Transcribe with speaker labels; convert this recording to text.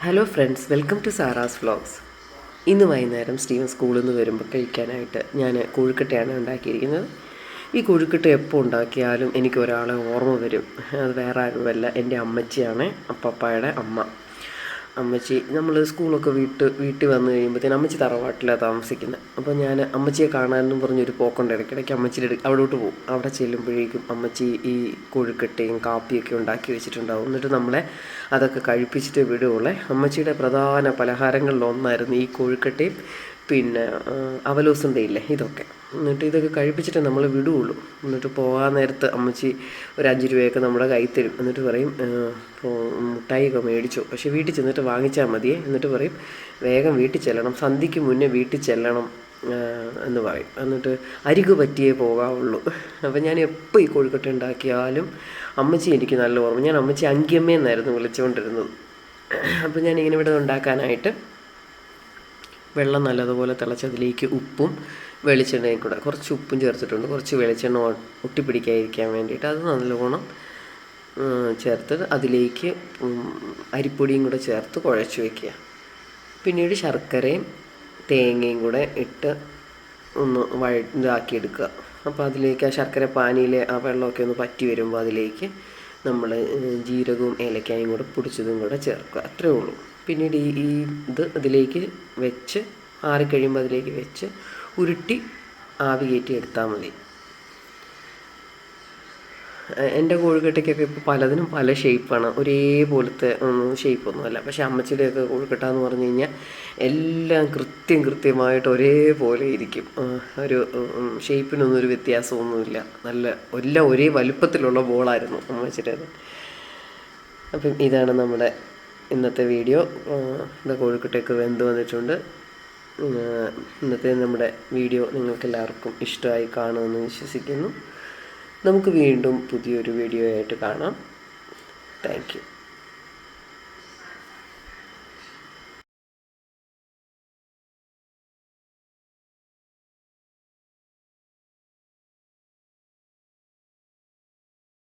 Speaker 1: Hello friends, welcome to Sara's vlogs. ഇന്ന് വൈകുന്നേരം Steven സ്കൂളിൽ നിന്ന് വരുമ്പോൾ കഴിക്കാനായിട്ട് ഞാൻ കൊഴുക്കട്ടയാണ് ഉണ്ടാക്കിയിരിക്കുന്നത്. ഈ കൊഴുക്കട്ട എപ്പോൾ ഉണ്ടാക്കിയാലും എനിക്ക് ഒരാളെ ഓർമ്മ വരും. അത് വേറെ ആരുമല്ല, എൻ്റെ അമ്മച്ചിയാണ്, അപ്പപ്പായുടെ അമ്മ. അമ്മച്ചി നമ്മൾ സ്കൂളൊക്കെ വീട്ടിൽ വന്നു കഴിയുമ്പോഴത്തേനും അമ്മച്ചി തറവാട്ടിലാണ് താമസിക്കുന്നത്. അപ്പോൾ ഞാൻ അമ്മച്ചിയെ കാണാനെന്നും പറഞ്ഞൊരു പോക്കുണ്ട്. ഇടയ്ക്കിടയ്ക്ക് അമ്മച്ചിയുടെ അവിടോട്ട് പോകും. അവിടെ ചെല്ലുമ്പോഴേക്കും അമ്മച്ചി ഈ കൊഴുക്കട്ടയും കാപ്പിയൊക്കെ ഉണ്ടാക്കി വെച്ചിട്ടുണ്ടാവും. എന്നിട്ട് നമ്മളെ അതൊക്കെ കഴിപ്പിച്ചിട്ട് വിടുകയുള്ളേ. അമ്മച്ചിയുടെ പ്രധാന പലഹാരങ്ങളിലൊന്നായിരുന്നു ഈ കൊഴുക്കട്ടയും പിന്നെ അവലോസുണ്ടയില്ലേ, ഇതൊക്കെ. എന്നിട്ട് ഇതൊക്കെ കഴിപ്പിച്ചിട്ട് നമ്മൾ വിടുകയുള്ളൂ. എന്നിട്ട് പോകാൻ നേരത്ത് അമ്മച്ചി ഒരു 5 രൂപയൊക്കെ നമ്മുടെ കയ്യിൽ തരും. എന്നിട്ട് പറയും മുട്ടായിയൊക്കെ മേടിച്ചോ, പക്ഷേ വീട്ടിൽ ചെന്നിട്ട് വാങ്ങിച്ചാൽ മതിയേ. എന്നിട്ട് പറയും വേഗം വീട്ടിൽ ചെല്ലണം, സന്ധ്യയ്ക്ക് മുന്നേ വീട്ടിൽ ചെല്ലണം എന്ന് പറയും. എന്നിട്ട് അരികു പറ്റിയേ പോകാവുള്ളൂ. അപ്പം ഞാൻ എപ്പോൾ ഈ കൊഴുക്കട്ട ഉണ്ടാക്കിയാലും അമ്മച്ചി എനിക്ക് നല്ല ഓർമ്മ. ഞാൻ അമ്മച്ചി അങ്കിയമ്മയെന്നായിരുന്നു വിളിച്ചുകൊണ്ടിരുന്നത്. അപ്പം ഞാനിങ്ങനെ ഇവിടെ ഉണ്ടാക്കാനായിട്ട് വെള്ളം നല്ലതുപോലെ തിളച്ചതിലേക്ക് ഉപ്പും വെളിച്ചെണ്ണയും കൂടെ, കുറച്ച് ഉപ്പും ചേർത്തിട്ടുണ്ട്, കുറച്ച് വെളിച്ചെണ്ണ ഒട്ടിപ്പിടിക്കാതിരിക്കാൻ വേണ്ടിയിട്ട് അത് നല്ലോണം ചേർത്ത് അതിലേക്ക് അരിപ്പൊടിയും കൂടെ ചേർത്ത് കുഴച്ച് വയ്ക്കുക. പിന്നീട് ശർക്കരയും തേങ്ങയും കൂടെ ഇട്ട് ഒന്ന് ഇതാക്കിയെടുക്കുക. അപ്പോൾ അതിലേക്ക് ആ ശർക്കര പാനിയിലെ ആ വെള്ളമൊക്കെ ഒന്ന് പറ്റി വരുമ്പോൾ അതിലേക്ക് നമ്മൾ ജീരകവും ഏലക്കായും കൂടെ പൊടിച്ചതും കൂടെ ചേർക്കുക. അത്രേ ഉള്ളൂ. പിന്നീട് ഇത് അതിലേക്ക് വെച്ച് ആറിക്കഴിയുമ്പോൾ അതിലേക്ക് വെച്ച് ഉരുട്ടി ആവി കയറ്റി എടുത്താൽ മതി. എൻ്റെ കൊഴുക്കട്ടയ്ക്കൊക്കെ ഇപ്പോൾ പലതിനും പല ഷേപ്പാണ്, ഒരേപോലത്തെ ഷേപ്പൊന്നുമല്ല. പക്ഷേ അമ്മച്ചിയുടെയൊക്കെ കൊഴുക്കട്ട എന്ന് പറഞ്ഞു കഴിഞ്ഞാൽ എല്ലാം കൃത്യമായിട്ട് ഒരേപോലെ ഇരിക്കും. ഒരു ഷേപ്പിനൊന്നും ഒരു വ്യത്യാസമൊന്നുമില്ല. എല്ലാം ഒരേ വലുപ്പത്തിലുള്ള ബോളായിരുന്നു അമ്മച്ചിയുടേത്. അപ്പം ഇതാണ് നമ്മുടെ ഇന്നത്തെ വീഡിയോ. കൊഴുക്കട്ടയൊക്കെ വെന്ത് വന്നിട്ടുണ്ട്. ഇന്നത്തെ നമ്മുടെ വീഡിയോ നിങ്ങൾക്കെല്ലാവർക്കും ഇഷ്ടമായി കാണുമെന്ന് വിശ്വസിക്കുന്നു. നമുക്ക് വീണ്ടും പുതിയൊരു വീഡിയോ ആയിട്ട് കാണാം. Thank you.